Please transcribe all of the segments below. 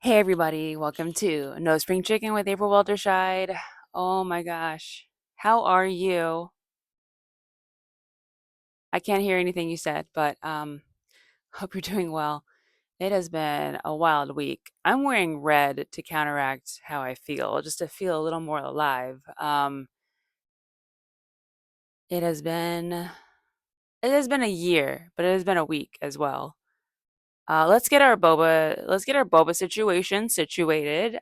Hey everybody, welcome to No Spring Chicken with April Walterscheid. Oh my gosh. How are you? I can't hear anything you said, but hope you're doing well. It has been a wild week. I'm wearing red to counteract how I feel, just to feel a little more alive. It has been it has been a year, but it has been a week as well. Let's get our boba situation situated.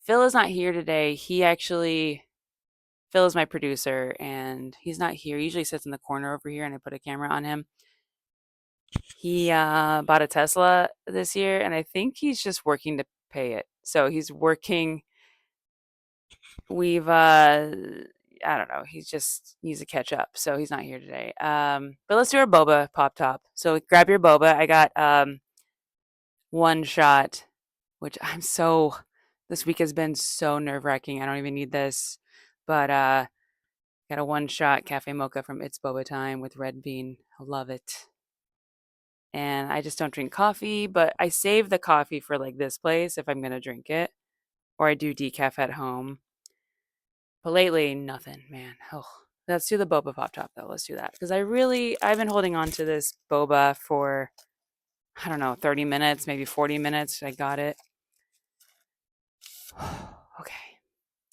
Phil is not here today. Phil is my producer, and he's not here. He usually sits in the corner over here, and I put a camera on him. He bought a Tesla this year, and I think he's just working to pay it. So he's working. I don't know. He's just needs to catch up, so he's not here today. But let's do our boba pop top. So grab your boba. I got one shot, which I'm so. This week has been so nerve wracking. I don't even need this, but got a one shot cafe mocha from It's Boba Time with red bean. I love it. And I just don't drink coffee, but I save the coffee for like this place if I'm going to drink it, or I do decaf at home. But lately, nothing, man. Oh, let's do the boba pop top though. Let's do that because I've been holding on to this boba for, I don't know, 30 minutes, maybe 40 minutes. I got it. Okay.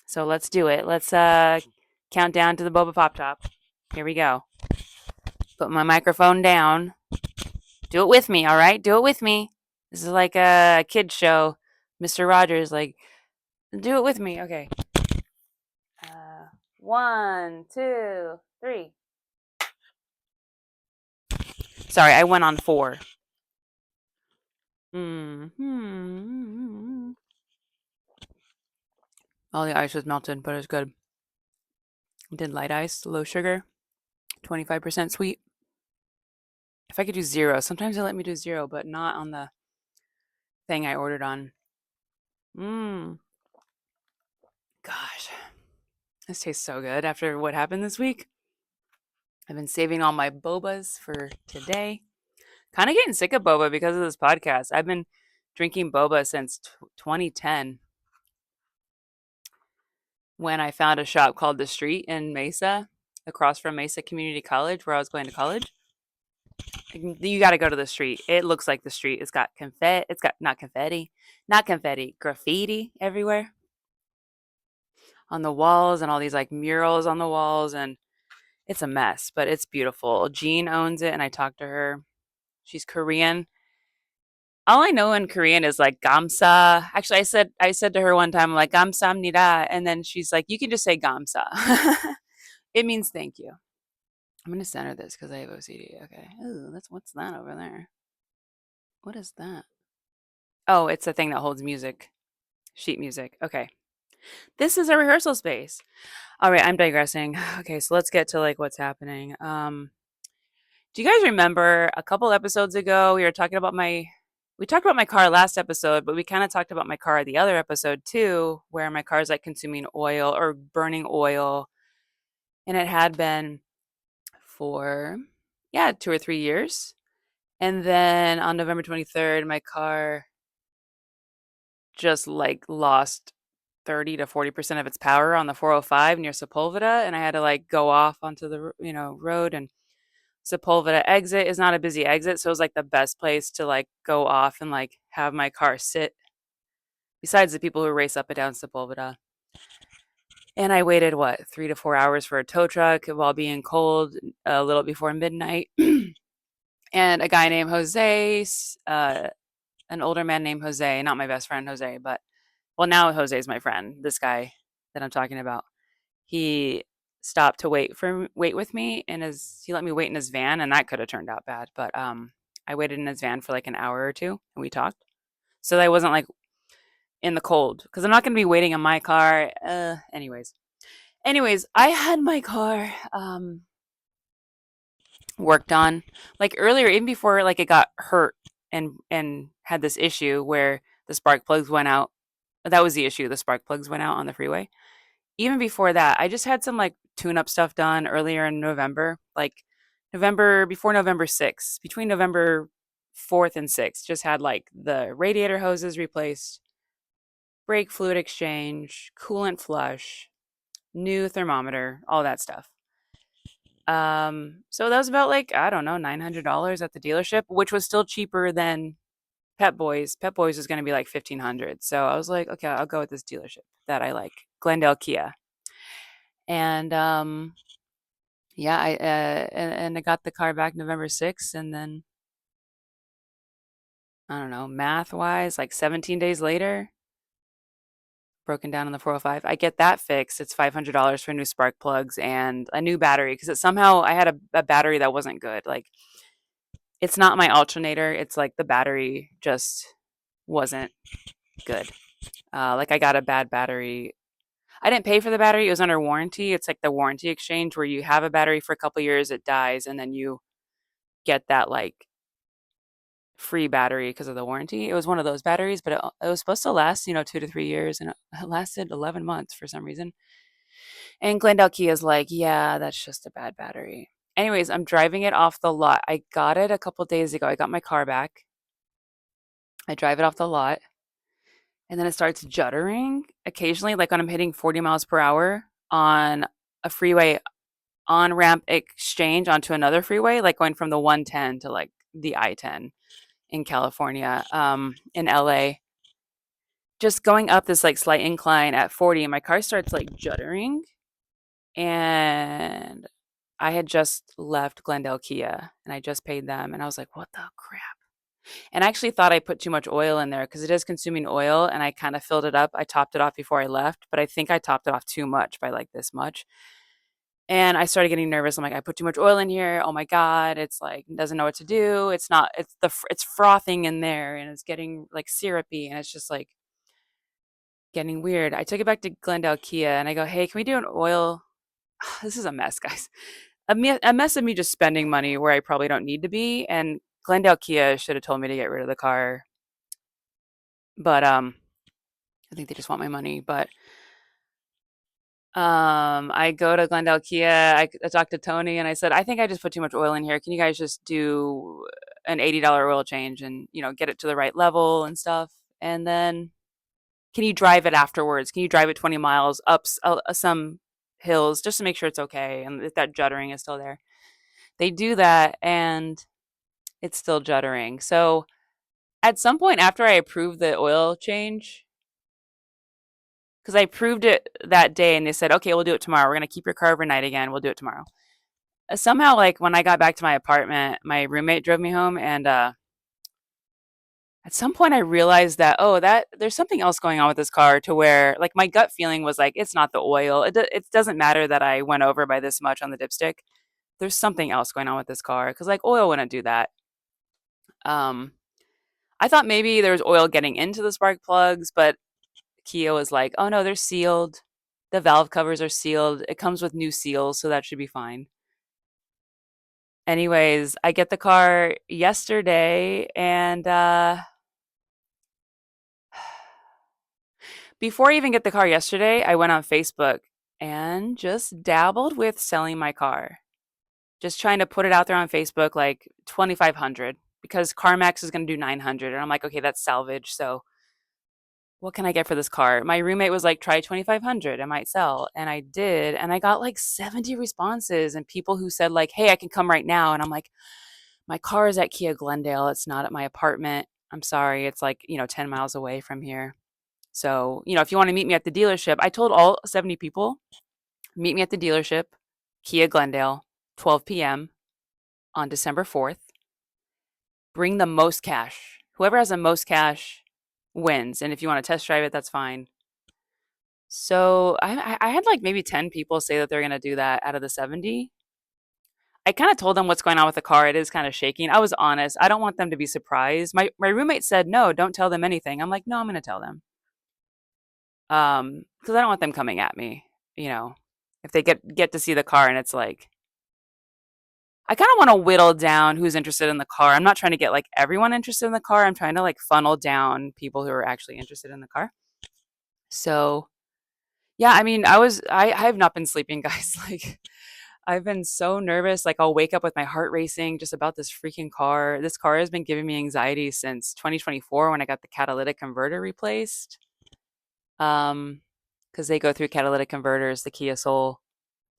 So let's do it. Let's count down to the boba pop top. Here we go. Put my microphone down. Do it with me, all right? Do it with me. This is like a kid show. Mr. Rogers, like, do it with me. Okay. One, two, three. Sorry, I went on four. Hmm. All the ice was melted, but it's good. Did light ice, low sugar, 25% sweet. If I could do zero, sometimes they let me do zero, but not on the thing I ordered on. Mmm. Gosh, this tastes so good after what happened this week. I've been saving all my bobas for today. Kind of getting sick of boba because of this podcast. I've been drinking boba since 2010 when I found a shop called The Street in Mesa, across from Mesa Community College, where I was going to college. You got to go to the street. It looks like the street. It's got confetti. It's got not confetti, graffiti everywhere on the walls and all these like murals on the walls. And it's a mess, but it's beautiful. Jean owns it, and I talked to her. She's Korean. All I know in Korean is like gamsa. Actually, I said to her one time, I'm like 감사합니다, and then she's like, you can just say gamsa. It means thank you. I'm gonna center this because I have OCD. Okay. Ooh, what's that over there? What is that? Oh, it's a thing that holds music, sheet music. Okay. This is a rehearsal space. All right, I'm digressing. Okay, so let's get to like what's happening. Do you guys remember a couple episodes ago we talked about my car last episode, but we kind of talked about my car the other episode too, where my car's like consuming oil or burning oil, and it had been for 2 or 3 years. And then on November 23rd, my car just like lost 30 to 40% of its power on the 405 near Sepulveda, and I had to like go off onto the road. And Sepulveda exit is not a busy exit, so it was like the best place to like go off and like have my car sit besides the people who race up and down Sepulveda. And I waited 3 to 4 hours for a tow truck while being cold a little before midnight. And a guy named Jose, an older man named Jose, not my best friend Jose, but well, now Jose is my friend. This guy that I'm talking about, he stopped to wait with me, and he let me wait in his van, and that could have turned out bad. But I waited in his van for like an hour or two, and we talked, so that I wasn't like in the cold because I'm not going to be waiting in my car. Anyways, I had my car worked on like earlier, even before like it got hurt and had this issue where the spark plugs went out. That was the issue. The spark plugs went out on the freeway. Even before that, I just had some like tune up stuff done earlier in November, like before November 6th, between November fourth and sixth. Just had like the radiator hoses replaced, brake fluid exchange, coolant flush, new thermometer, all that stuff. So that was about like, I don't know, $900 at the dealership, which was still cheaper than Pep Boys. Pep Boys was going to be like 1,500. So I was like, okay, I'll go with this dealership that I like, Glendale Kia. And yeah, and I got the car back November 6th, and then I don't know, math wise, like 17 days later, broken down on the 405. I get that fixed. It's $500 for new spark plugs and a new battery because it somehow I had a battery that wasn't good. Like it's not my alternator. It's like the battery just wasn't good. Like I got a bad battery. I didn't pay for the battery. It was under warranty. It's like the warranty exchange where you have a battery for a couple years, it dies, and then you get that like free battery because of the warranty. It was one of those batteries, but it was supposed to last, 2 to 3 years, and it lasted 11 months for some reason. And Glendale Kia is like, yeah, that's just a bad battery. Anyways, I'm driving it off the lot. I got it a couple days ago. I got my car back. I drive it off the lot, and then it starts juddering occasionally, like when I'm hitting 40 miles per hour on a freeway on ramp exchange onto another freeway, like going from the 110 to like the I-10 in California, in LA. Just going up this like slight incline at 40, and my car starts like juddering. And I had just left Glendale Kia and I just paid them. And I was like, what the crap? And I actually thought I put too much oil in there because it is consuming oil. And I kind of filled it up. I topped it off before I left, but I think I topped it off too much by like this much. And I started getting nervous. I'm like, I put too much oil in here. Oh my God. It's like, it doesn't know what to do. It's not, it's frothing in there and it's getting like syrupy. And it's just like getting weird. I took it back to Glendale Kia and I go, hey, can we do an oil? This is a mess, guys. A mess of me just spending money where I probably don't need to be. And Glendale Kia should have told me to get rid of the car, but I think they just want my money. But I go to Glendale Kia. I talked to Tony and I said, I think I just put too much oil in here. Can you guys just do an $80 oil change and get it to the right level and stuff? And then can you drive it afterwards? Can you drive it 20 miles up some hills just to make sure it's okay and if that juddering is still there? They do that and it's still juddering. So at some point after I approved the oil change, because I approved it that day and they said, okay, we'll do it tomorrow. We're going to keep your car overnight again. We'll do it tomorrow. Somehow, like when I got back to my apartment, my roommate drove me home and at some point I realized that, oh, that there's something else going on with this car to where like my gut feeling was like, it's not the oil. It doesn't matter that I went over by this much on the dipstick. There's something else going on with this car because like oil wouldn't do that. Um, I thought maybe there was oil getting into the spark plugs, but Kia was like, oh no, they're sealed. The valve covers are sealed. It comes with new seals, so that should be fine. Anyways, I get the car yesterday and before I even get the car yesterday, I went on Facebook and just dabbled with selling my car. Just trying to put it out there on Facebook like 2,500 because CarMax is going to do 900 and I'm like, okay, that's salvage. So what can I get for this car? My roommate was like, try 2,500. I might sell. And I did. And I got like 70 responses and people who said like, hey, I can come right now. And I'm like, my car is at Kia Glendale. It's not at my apartment. I'm sorry. It's like, 10 miles away from here. So, if you want to meet me at the dealership, I told all 70 people, meet me at the dealership, Kia Glendale, 12 p.m. on December 4th. Bring the most cash. Whoever has the most cash wins. And if you want to test drive it, that's fine. So I had like maybe 10 people say that they're going to do that out of the 70. I kind of told them what's going on with the car. It is kind of shaking. I was honest. I don't want them to be surprised. My roommate said, no, don't tell them anything. I'm like, no, I'm going to tell them. Because I don't want them coming at me, if they get to see the car and it's like, I kind of want to whittle down who's interested in the car. I'm not trying to get like everyone interested in the car. I'm trying to like funnel down people who are actually interested in the car. So yeah, I mean, I have not been sleeping, guys. Like, I've been so nervous. Like I'll wake up with my heart racing just about this freaking car. This car has been giving me anxiety since 2024 when I got the catalytic converter replaced. Um, because they go through catalytic converters. The Kia Soul,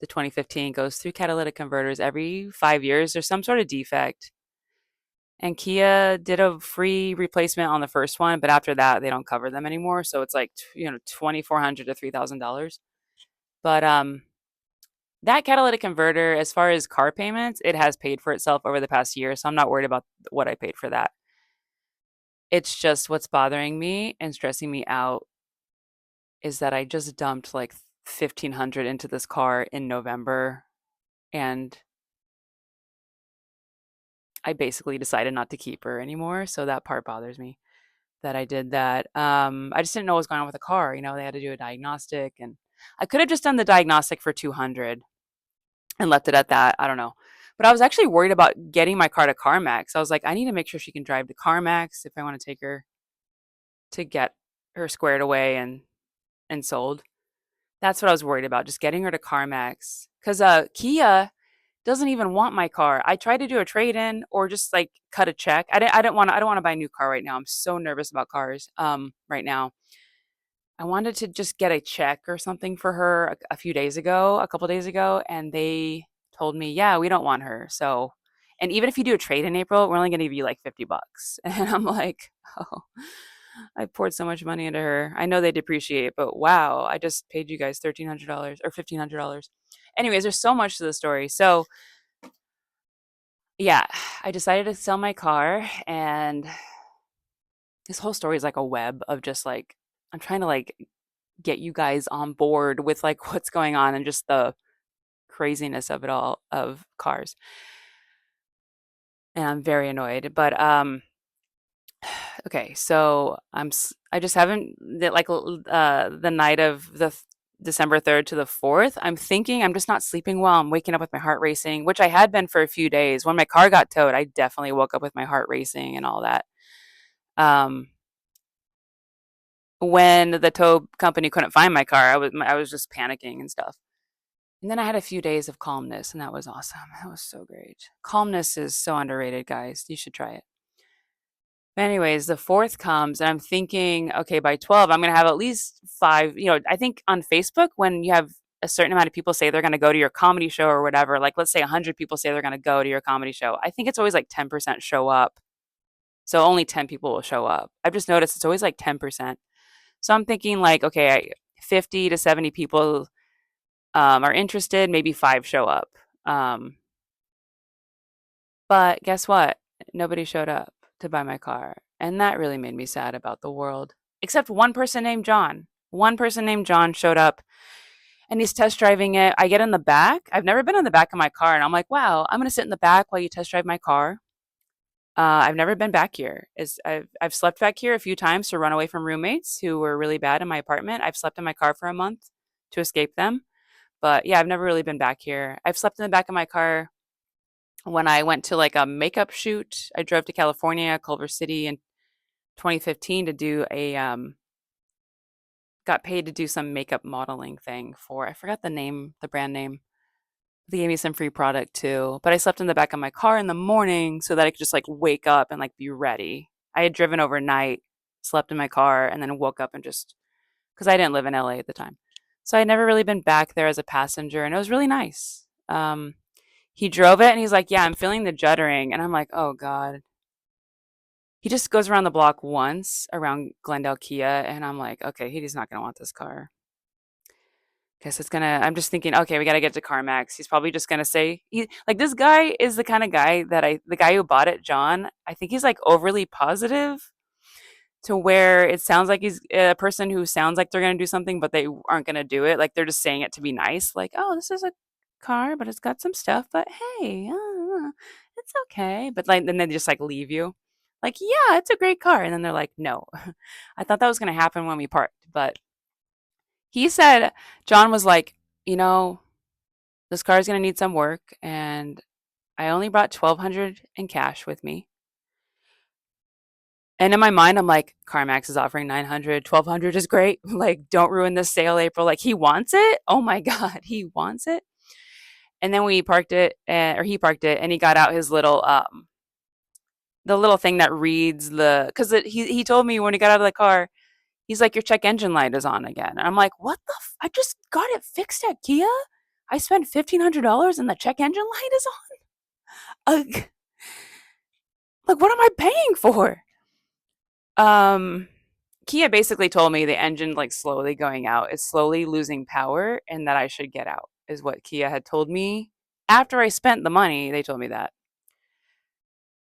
the 2015 goes through catalytic converters every 5 years. There's some sort of defect. And Kia did a free replacement on the first one, but after that, they don't cover them anymore. So it's like, 2,400 to $3,000. But that catalytic converter, as far as car payments, it has paid for itself over the past year. So I'm not worried about what I paid for that. It's just what's bothering me and stressing me out is that I just dumped like 1,500 into this car in November, and I basically decided not to keep her anymore. So that part bothers me that I did that. I just didn't know what was going on with the car. They had to do a diagnostic, and I could have just done the diagnostic for 200 and left it at that. I don't know. But I was actually worried about getting my car to CarMax. I was like, I need to make sure she can drive to CarMax if I want to take her to get her squared away and sold. That's what I was worried about, just getting her to CarMax. Because Kia doesn't even want my car. I tried to do a trade-in or just like cut a check. I don't want to buy a new car right now. I'm so nervous about cars right now. I wanted to just get a check or something for her a couple days ago, and they told me, yeah, we don't want her. So, and even if you do a trade in April, we're only going to give you like $50. And I'm like, oh, I poured so much money into her. I know they depreciate, but wow, I just paid you guys $1,300 or $1,500. Anyways, there's so much to the story. So, yeah, I decided to sell my car, and this whole story is like a web of just like, I'm trying to like get you guys on board with like what's going on and just the craziness of it all of cars. And I'm very annoyed. But okay, so I just haven't the night of the December 3rd to the 4th. I'm thinking I'm just not sleeping well. I'm waking up with my heart racing, which I had been for a few days. When my car got towed, I definitely woke up with my heart racing and all that. Um when the tow company couldn't find my car, I was just panicking and stuff. And then I had a few days of calmness, and that was awesome. That was so great. Calmness is so underrated, guys. You should try it. But anyways, the 4th comes, and I'm thinking, okay, by 12, I'm going to have at least five. I think on Facebook, when you have a certain amount of people say they're going to go to your comedy show or whatever, like let's say 100 people say they're going to go to your comedy show, I think it's always like 10% show up. So only 10 people will show up. I've just noticed it's always like 10%. So I'm thinking like, okay, 50 to 70 people are interested, maybe five show up. But guess what? Nobody showed up to buy my car. And that really made me sad about the world. Except one person named John. One person named John showed up and he's test driving it. I get in the back. I've never been in the back of my car. And I'm like, wow, I'm going to sit in the back while you test drive my car. I've never been back here. I've slept back here a few times to run away from roommates who were really bad in my apartment. I've slept in my car for a month to escape them. But yeah, I've never really been back here. I've slept in the back of my car when I went to like a makeup shoot. I drove to California, Culver City in 2015 to do got paid to do some makeup modeling thing for, I forgot the brand name. They gave me some free product too. But I slept in the back of my car in the morning so that I could just like wake up and like be ready. I had driven overnight, slept in my car, and then woke up and just, because I didn't live in LA at the time. So I'd never really been back there as a passenger, and it was really nice. He drove it and he's like, yeah, I'm feeling the juddering. And I'm like, oh God. He just goes around the block once around Glendale Kia. And I'm like, okay, he's not going to want this car. Guess I'm just thinking, okay, we got to get to CarMax. He's probably just going to say, like, this guy is the kind of guy the guy who bought it, John, I think he's like overly positive to where it sounds like he's a person who sounds like they're going to do something, but they aren't going to do it. Like they're just saying it to be nice. Like, oh, this is a car, but it's got some stuff, but hey, it's okay. But like, then they just like leave you. Like, yeah, it's a great car. And then they're like, no. I thought that was going to happen when we parked. But he said, John was like, you know, this car is going to need some work. And I only brought 1,200 in cash with me. And in my mind, I'm like, CarMax is offering 900, 1,200 is great. Like, don't ruin this sale, April. Like, he wants it. Oh my God, he wants it. And then we parked it, or he parked it, and he got out his little the little thing that reads the because he told me when he got out of the car, he's like, your check engine light is on again. And I'm like, what the? I just got it fixed at Kia. I spent $1,500 and the check engine light is on. Like, what am I paying for? Um, Kia basically told me the engine like slowly going out. It's slowly losing power, and that I should get out. Is what Kia had told me after I spent the money. They told me that,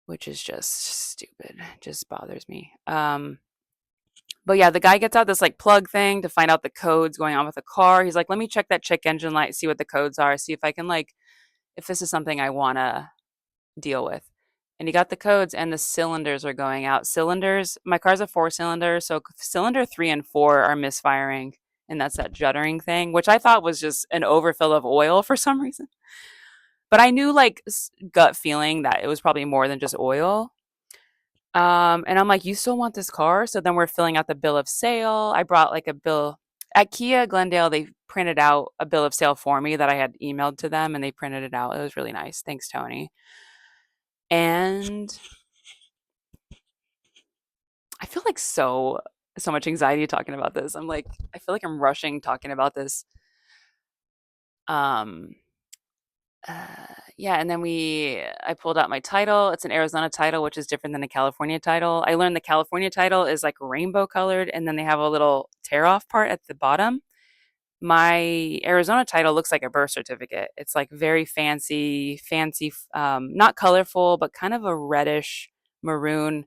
which is just stupid. Just bothers me. But yeah, the guy gets out this like plug thing to find out the codes going on with the car. He's like, let me check that check engine light, see what the codes are, see if I can like, if this is something I want to deal with. And he got the codes and the cylinders are going out. Cylinders, my car's a 4 cylinder. So cylinder 3 and 4 are misfiring. And that's that juddering thing, which I thought was just an overfill of oil for some reason. But I knew like gut feeling that it was probably more than just oil. And I'm like, you still want this car? So then we're filling out the bill of sale. I brought like a bill at Kia Glendale. They printed out a bill of sale for me that I had emailed to them and they printed it out. It was really nice. Thanks, Tony. And I feel like so much anxiety talking about this. I'm like, I feel like I'm rushing talking about this. Um, yeah, and then I pulled out my title. It's an Arizona title, which is different than a California title. I learned the California title is like rainbow colored, and then they have a little tear off part at the bottom. My Arizona title looks like a birth certificate. It's like very fancy, not colorful, but kind of a reddish maroon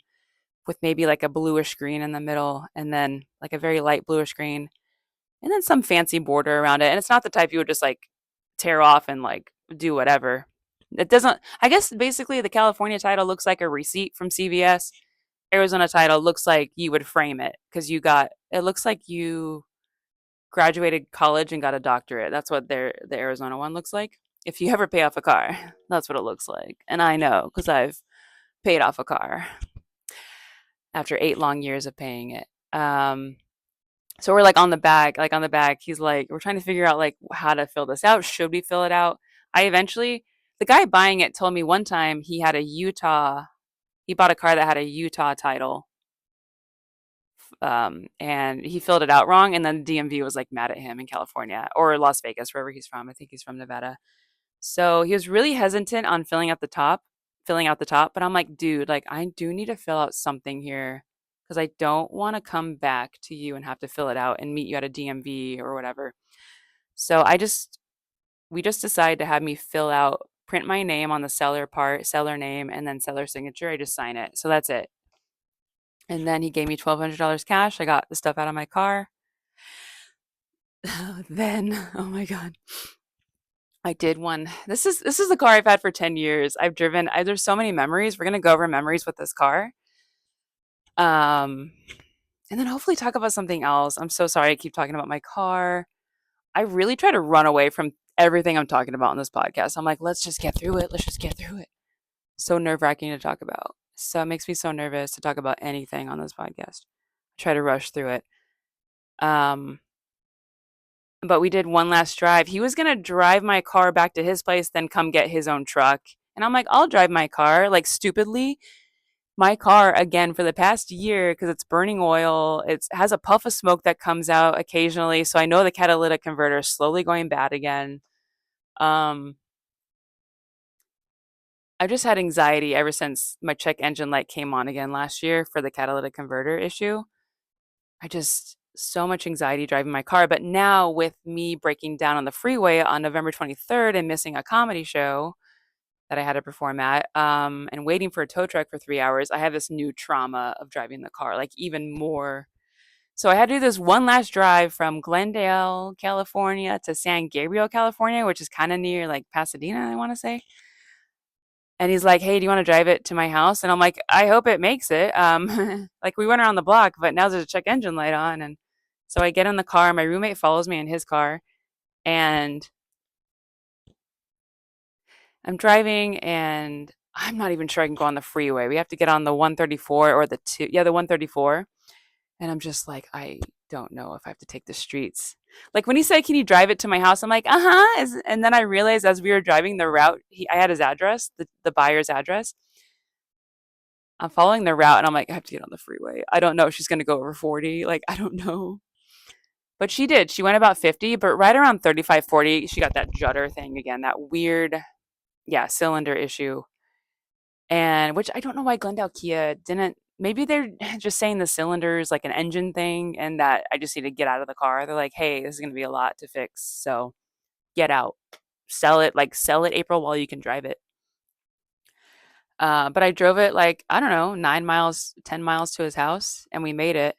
with maybe like a bluish green in the middle, and then like a very light bluish green, and then some fancy border around it. And it's not the type you would just like tear off and like do whatever. It doesn't, I guess basically the California title looks like a receipt from CVS. Arizona title looks like you would frame it because it looks like you graduated college and got a doctorate. That's what the Arizona one looks like. If you ever pay off a car, that's what it looks like. And I know because I've paid off a car after 8 long years of paying it. So we're like on the back, he's like, we're trying to figure out like how to fill this out. Should we fill it out? The guy buying it told me one time he bought a car that had a Utah title. And he filled it out wrong. And then the DMV was like mad at him in California or Las Vegas, wherever he's from. I think he's from Nevada. So he was really hesitant on filling out the top. But I'm like, dude, like I do need to fill out something here because I don't want to come back to you and have to fill it out and meet you at a DMV or whatever. So we just decided to have me print my name on the seller part, seller name, and then seller signature. I just sign it. So that's it. And then he gave me $1,200 cash. I got the stuff out of my car. Then, oh my God. I did one. This is the car I've had for 10 years. I've driven. There's so many memories. We're gonna go over memories with this car. Um, and then hopefully talk about something else. I'm so sorry I keep talking about my car. I really try to run away from everything I'm talking about on this podcast. I'm like, let's just get through it. Let's just get through it. So nerve-wracking to talk about. So it makes me so nervous to talk about anything on this podcast. Try to rush through it. Um, but we did one last drive. He was gonna drive my car back to his place, then come get his own truck. And I'm like, I'll drive my car. Like stupidly, my car again for the past year because it's burning oil. It has a puff of smoke that comes out occasionally, so I know the catalytic converter is slowly going bad again. Um, I've just had anxiety ever since my check engine light came on again last year for the catalytic converter issue. I just so much anxiety driving my car. But now with me breaking down on the freeway on November 23rd and missing a comedy show that I had to perform at, and waiting for a tow truck for 3 hours, I have this new trauma of driving the car, like even more. So I had to do this one last drive from Glendale, California to San Gabriel, California, which is kind of near like Pasadena, I want to say. And he's like, "Hey, do you want to drive it to my house?" And I'm like, "I hope it makes it." Like we went around the block, but now there's a check engine light on, and so I get in the car. My roommate follows me in his car, and I'm driving, and I'm not even sure I can go on the freeway. We have to get on the 134 or the 134, and I'm just like, don't know if I have to take the streets. Like when he said, "Can you drive it to my house?" I'm like, "Uh huh." And then I realized as we were driving the route, I had his address, the buyer's address. I'm following the route, and I'm like, I have to get on the freeway. I don't know if she's going to go over 40. Like, I don't know. But she did. She went about 50, but right around 35, 40, she got that judder thing again, that weird, yeah, cylinder issue. And which I don't know why Glendale Kia didn't. Maybe they're just saying the cylinder is like an engine thing and that I just need to get out of the car. They're like, hey, this is going to be a lot to fix. So get out, sell it, April, while you can drive it. But I drove it like, I don't know, 9 miles, 10 miles to his house and we made it.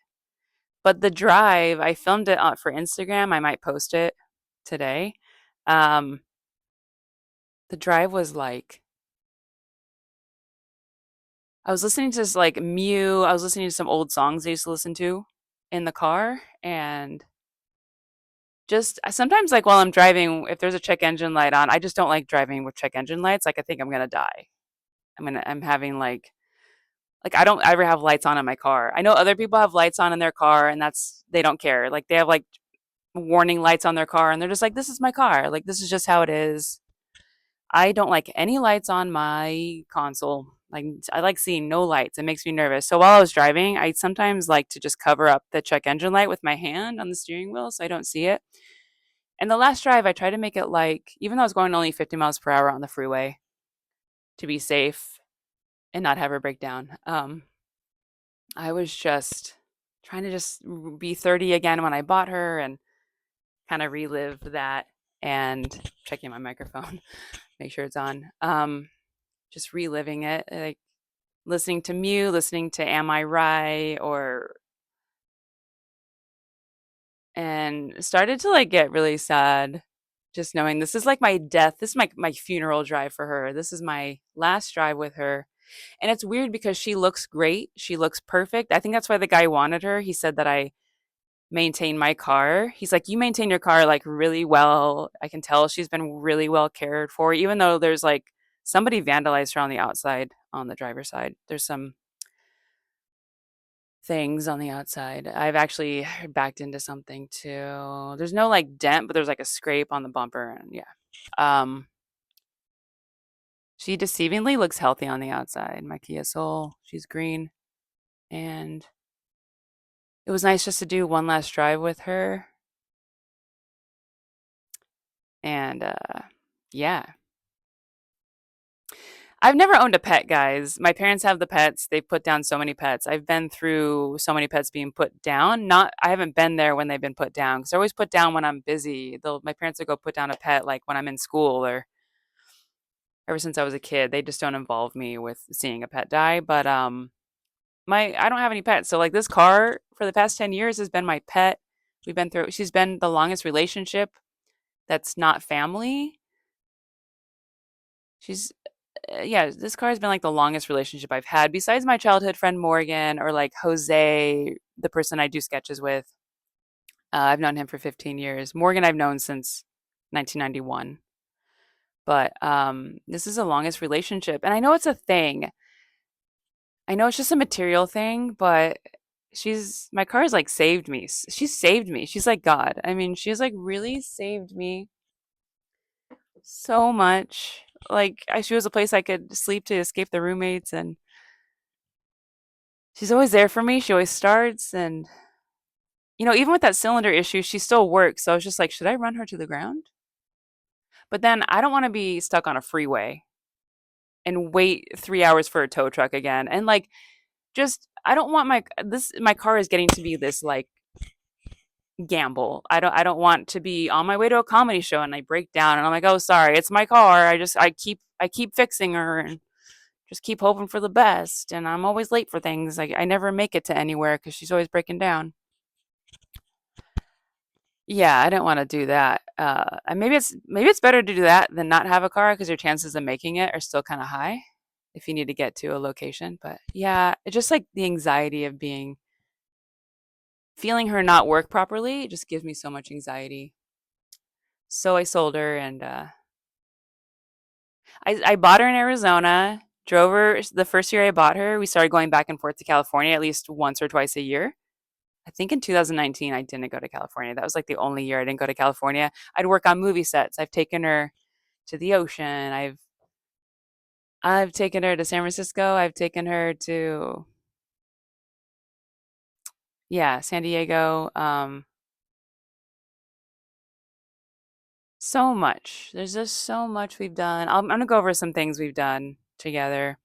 But the drive, I filmed it for Instagram. I might post it today. Um, the drive was like, I was listening to this like Mew. I was listening to some old songs I used to listen to in the car, and just sometimes like while I'm driving, if there's a check engine light on, I just don't like driving with check engine lights. Like I think I'm gonna die. I'm having like I don't ever have lights on in my car. I know other people have lights on in their car, and that's they don't care. Like they have like warning lights on their car, and they're just like, this is my car. Like this is just how it is. I don't like any lights on my console. Like I like seeing no lights. It makes me nervous. So while I was driving, I sometimes like to just cover up the check engine light with my hand on the steering wheel so I don't see it. And the last drive, I tried to make it like, even though I was going only 50 miles per hour on the freeway to be safe and not have her break down, I was just trying to just be 30 again when I bought her and kind of relive that and checking my microphone, make sure it's on. Just reliving it, like listening to Mew, listening to Am I Right, or and started to like get really sad just knowing this is like my death. This is my funeral drive for her. This is my last drive with her. And it's weird because she looks great. She looks perfect. I think that's why the guy wanted her. He said that I maintain my car. He's like, you maintain your car like really well. I can tell she's been really well cared for, even though there's like somebody vandalized her on the outside on the driver's side. There's some things on the outside. I've actually backed into something too. There's no like dent, but there's like a scrape on the bumper and yeah. Um she deceivingly looks healthy on the outside. My Kia Soul, she's green and it was nice just to do one last drive with her and yeah. I've never owned a pet, guys. My parents have the pets. They've put down so many pets. I've been through so many pets being put down. Not, I haven't been there when they've been put down because they're always put down when I'm busy. My parents will go put down a pet like when I'm in school or ever since I was a kid. They just don't involve me with seeing a pet die. But I don't have any pets. So like this car for the past 10 years has been my pet. We've been through. She's been the longest relationship that's not family. She's yeah, this car has been like the longest relationship I've had besides my childhood friend Morgan or like Jose, the person I do sketches with. I've known him for 15 years. Morgan, I've known since 1991. But this is the longest relationship. And I know it's a thing. I know it's just a material thing, but my car has like saved me. She's saved me. She's like God. I mean, she's like really saved me so much. Like, she was a place I could sleep to escape the roommates, and she's always there for me. She always starts, and even with that cylinder issue, she still works. So I was just like, should I run her to the ground? But then I don't want to be stuck on a freeway and wait 3 hours for a tow truck again. And like, just I don't want my car is getting to be this like gamble. I don't want to be on my way to a comedy show and I break down and I'm like, oh sorry, it's my car. I keep fixing her and just keep hoping for the best. And I'm always late for things. Like I never make it to anywhere because she's always breaking down. Yeah, I don't want to do that. And maybe it's better to do that than not have a car because your chances of making it are still kind of high if you need to get to a location. But yeah, it's just like the anxiety of feeling her not work properly. It just gives me so much anxiety. So I sold her and I bought her in Arizona. Drove her the first year I bought her. We started going back and forth to California at least once or twice a year. I think in 2019 I didn't go to California. That was like the only year I didn't go to California. I'd work on movie sets. I've taken her to the ocean. I've taken her to San Francisco. I've taken her to, yeah, San Diego. So much. There's just so much we've done. I'm gonna go over some things we've done together.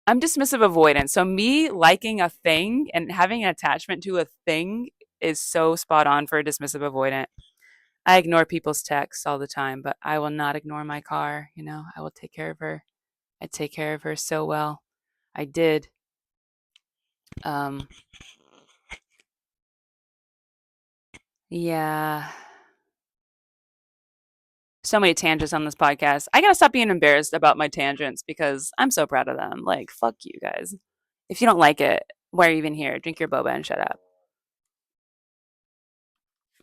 I'm dismissive avoidant. So me liking a thing and having an attachment to a thing is so spot on for a dismissive avoidant. I ignore people's texts all the time, but I will not ignore my car. I will take care of her. I take care of her so well. I did. Um, yeah. So many tangents on this podcast. I gotta stop being embarrassed about my tangents because I'm so proud of them. Like, fuck you guys. If you don't like it, why are you even here? Drink your boba and shut up.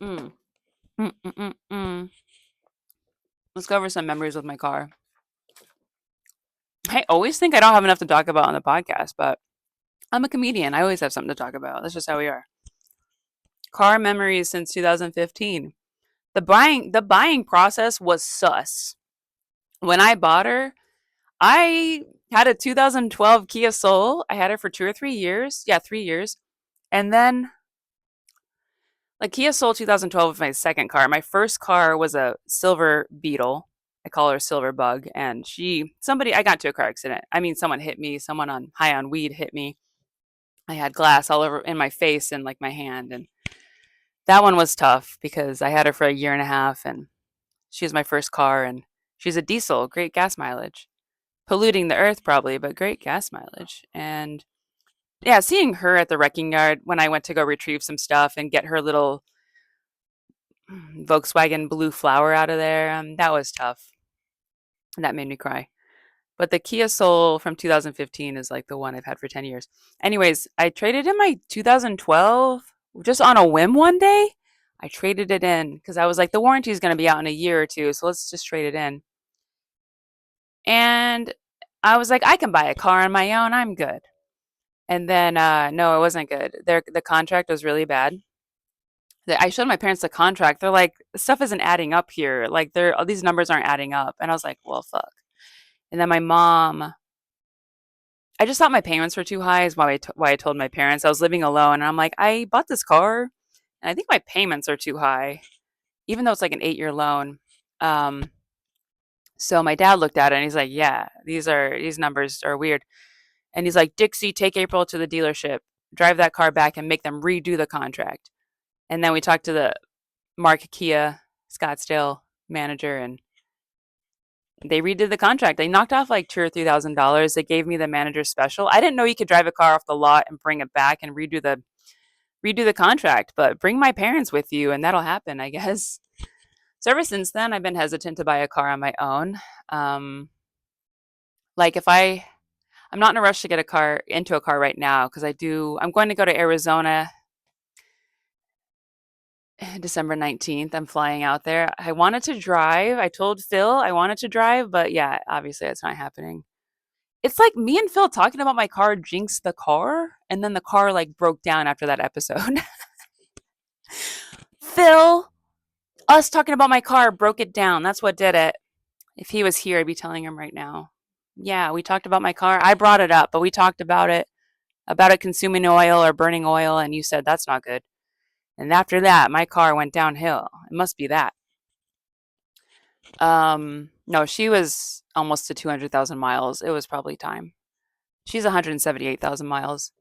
Mm. Mm, mm, mm, mm. Let's go over some memories with my car. I always think I don't have enough to talk about on the podcast, but I'm a comedian. I always have something to talk about. That's just how we are. Car memories since 2015. The buying process was sus. When I bought her, I had a 2012 Kia Soul. I had it for 2 or 3 years. Yeah, 3 years. And then, like, Kia Soul 2012 was my second car. My first car was a silver Beetle. I call her Silver Bug. And I got into a car accident. I mean, someone hit me. Someone on high on weed hit me. I had glass all over in my face and like my hand. And that one was tough because I had her for a year and a half. And she was my first car. And she's a diesel, great gas mileage. Polluting the earth probably, but great gas mileage. And yeah, seeing her at the wrecking yard when I went to go retrieve some stuff and get her little Volkswagen blue flower out of there, that was tough. That made me cry. But the Kia Soul from 2015 is like the one I've had for 10 years. Anyways, I traded in my 2012 just on a whim one day. I traded it in because I was like, the warranty is going to be out in a year or two, so let's just trade it in. And I was like, I can buy a car on my own. I'm good. And then, no, it wasn't good. The contract was really bad. I showed my parents the contract. They're like, stuff isn't adding up here. Like, all these numbers aren't adding up. And I was like, well, fuck. And then my mom, I just thought my payments were too high. Is why I told my parents I was living alone. And I'm like, I bought this car, and I think my payments are too high, even though it's like an 8-year loan. Um, so my dad looked at it and he's like, yeah, these numbers are weird. And he's like, Dixie, take April to the dealership, drive that car back, and make them redo the contract. And then we talked to the Mark Kia Scottsdale manager, and they redid the contract. They knocked off like $2,000 or $3,000. They gave me the manager's special. I didn't know you could drive a car off the lot and bring it back and redo the contract, but bring my parents with you, and that'll happen, I guess. So ever since then, I've been hesitant to buy a car on my own. Like I'm not in a rush to get into a car right now because I'm going to go to Arizona December 19th. I'm flying out there. I wanted to drive. I told Phil I wanted to drive, but yeah, obviously it's not happening. It's like me and Phil talking about my car jinxed the car, and then the car like broke down after that episode. Phil, us talking about my car broke it down. That's what did it. If he was here, I'd be telling him right now. Yeah, we talked about my car. I brought it up, but we talked about it consuming oil or burning oil, and you said that's not good. And after that, my car went downhill. It must be that. No, she was almost to 200,000 miles. It was probably time. She's 178,000 miles.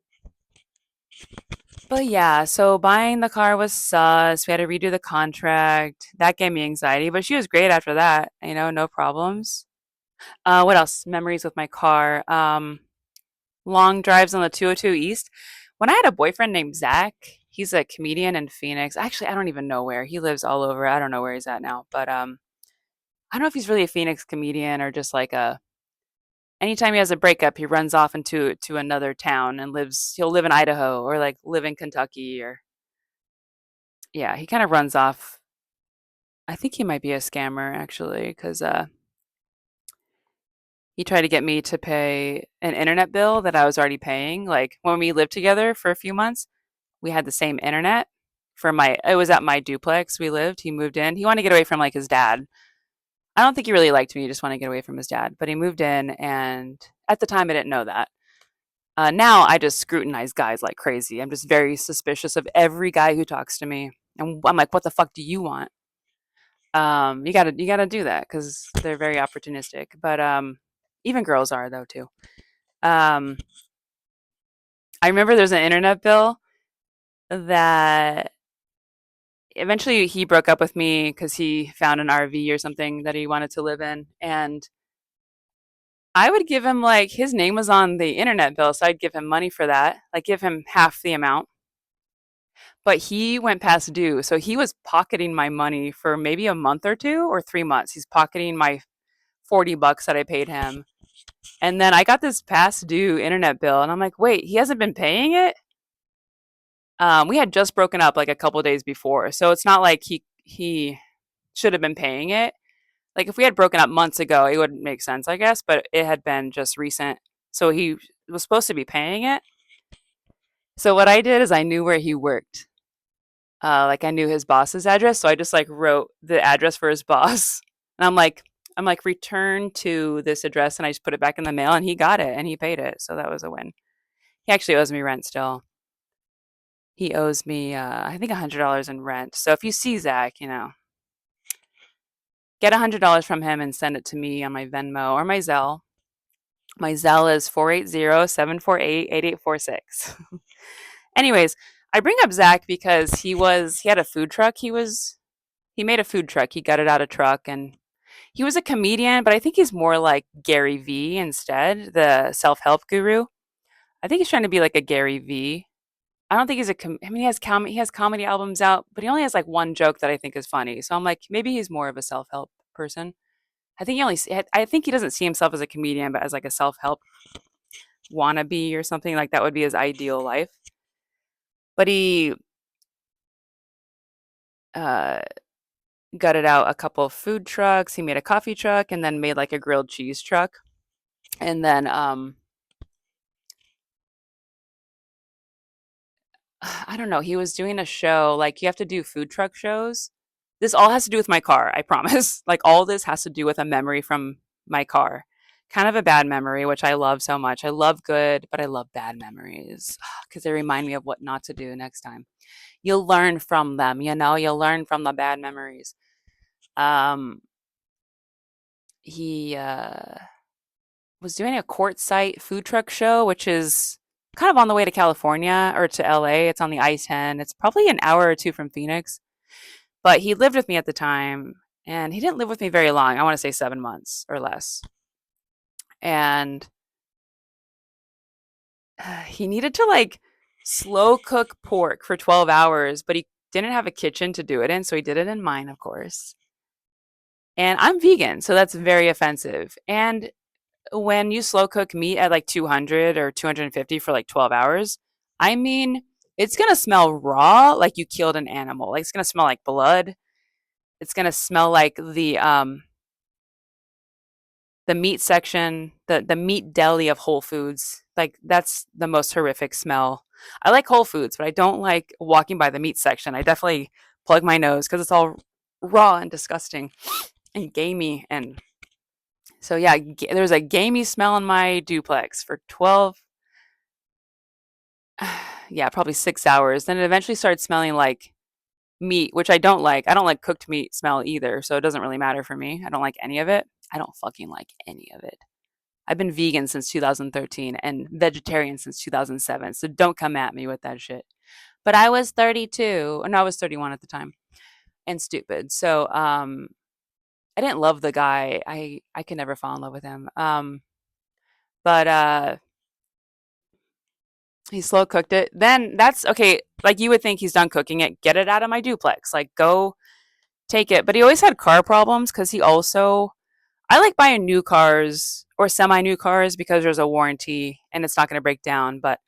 But yeah, so buying the car was sus. We had to redo the contract. That gave me anxiety, but she was great after that. No problems. What else? Memories with my car. Long drives on the 202 East. When I had a boyfriend named Zach, he's a comedian in Phoenix. Actually, I don't even know where. He lives all over. I don't know where he's at now, but I don't know if he's really a Phoenix comedian or just like anytime he has a breakup, he runs off to another town and he'll live in Idaho or like live in Kentucky or yeah, he kind of runs off. I think he might be a scammer actually because he tried to get me to pay an internet bill that I was already paying like when we lived together for a few months. we had the same internet for my it was at my duplex we lived. He moved in. He wanted to get away from like his dad. I don't think he really liked me. He just wanted to get away from his dad. But he moved in, and at the time I didn't know that. Now I just scrutinize guys like crazy. I'm just very suspicious of every guy who talks to me. And I'm like, what the fuck do you want? You gotta do that because they're very opportunistic. But even girls are though too. Um, I remember there's an internet bill that eventually he broke up with me because he found an RV or something that he wanted to live in, and I would give him like his name was on the internet bill, so I'd give him money for that, like give him half the amount. But he went past due, so he was pocketing my money for maybe a month or 2 or 3 months. He's pocketing my $40 that I paid him. And then I got this past due internet bill, and I'm like, wait, he hasn't been paying it? We had just broken up like a couple days before, so it's not like he should have been paying it. Like if we had broken up months ago, it wouldn't make sense, I guess, but it had been just recent. So he was supposed to be paying it. So what I did is I knew where he worked. Like I knew his boss's address, so I just like wrote the address for his boss. And I'm like return to this address, and I just put it back in the mail, and he got it and he paid it. So that was a win. He actually owes me rent still. He owes me I think $100 in rent. So if you see Zach, get $100 from him and send it to me on my Venmo or my Zelle. My Zelle is 480-748-8846. Anyways, I bring up Zach because he had a food truck. He made a food truck. He gutted out a truck, and he was a comedian, but I think he's more like Gary V instead, the self-help guru. I think he's trying to be like a Gary V. I don't think I mean he has comedy albums out, but he only has like one joke that I think is funny. So I'm like maybe he's more of a self-help person. I think he doesn't see himself as a comedian, but as like a self-help wannabe or something like that would be his ideal life. But he uh, gutted out a couple of food trucks. He made a coffee truck and then made like a grilled cheese truck. And then I don't know. He was doing a show like you have to do food truck shows. This all has to do with my car. I promise. Like all this has to do with a memory from my car. Kind of a bad memory, which I love so much. I love good, but I love bad memories because they remind me of what not to do next time. You'll learn from them, you'll learn from the bad memories. Um, he was doing a quartzsite food truck show, which is kind of on the way to California or to LA. It's on the I-10. It's probably an hour or two from Phoenix. But he lived with me at the time, and he didn't live with me very long. I want to say 7 months or less. And he needed to like slow cook pork for 12 hours, but he didn't have a kitchen to do it in, so he did it in mine, of course. And I'm vegan, so that's very offensive. And when you slow cook meat at like 200 or 250 for like 12 hours, I mean, it's going to smell raw like you killed an animal. Like it's going to smell like blood. It's going to smell like the meat section, the meat deli of Whole Foods. Like that's the most horrific smell. I like Whole Foods, but I don't like walking by the meat section. I definitely plug my nose because it's all raw and disgusting and gamey. And so yeah, there's a gamey smell in my duplex for 12, yeah, probably 6 hours. Then it eventually started smelling like meat, which I don't like. I don't like cooked meat smell either, so it doesn't really matter for me. I don't like any of it. I don't fucking like any of it. I've been vegan since 2013 and vegetarian since 2007, so don't come at me with that shit. But I was 32, no, I was 31 at the time, and stupid. So, I didn't love the guy. I could never fall in love with him. But he slow cooked it. Then that's okay. Like you would think he's done cooking it. Get it out of my duplex. Like go take it. But he always had car problems because he also I like buying new cars or semi new cars because there's a warranty and it's not going to break down. But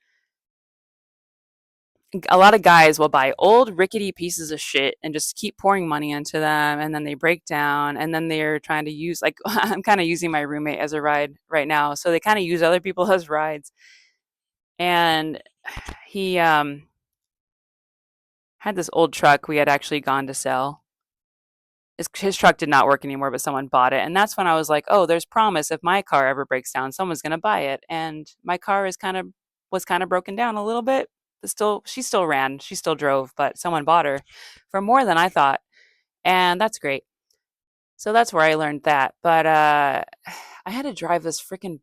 a lot of guys will buy old rickety pieces of shit and just keep pouring money into them, and then they break down, and then they're trying to use like I'm kind of using my roommate as a ride right now, so they kind of use other people as rides. And he Had this old truck we had actually gone to sell. His truck did not work anymore, but someone bought it. And that's when I was like, oh, there's promise. If my car ever breaks down, someone's going to buy it. And my car was kind of broken down a little bit. She still ran, she still drove, but someone bought her for more than I thought. And that's great. So that's where I learned that. But I had to drive this freaking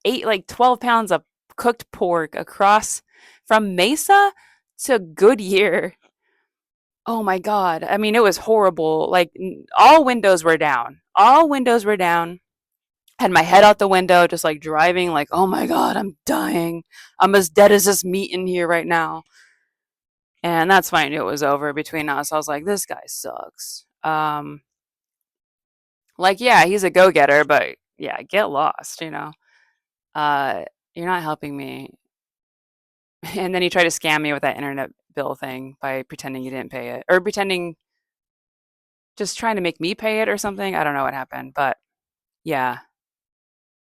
12 pounds of cooked pork across from Mesa to Goodyear. Oh my God. I mean, it was horrible. Like, all windows were down. All windows were down. Had my head out the window, just like driving, like, oh my God, I'm dying. I'm as dead as this meat in here right now. And that's when I knew it was over between us. I was like, this guy sucks. Like, yeah, he's a go getter, but yeah, get lost, you know? Uh, you're not helping me. And then he tried to scam me with that internet bill thing by pretending he didn't pay it, or pretending, just trying to make me pay it or something. I don't know what happened, but yeah.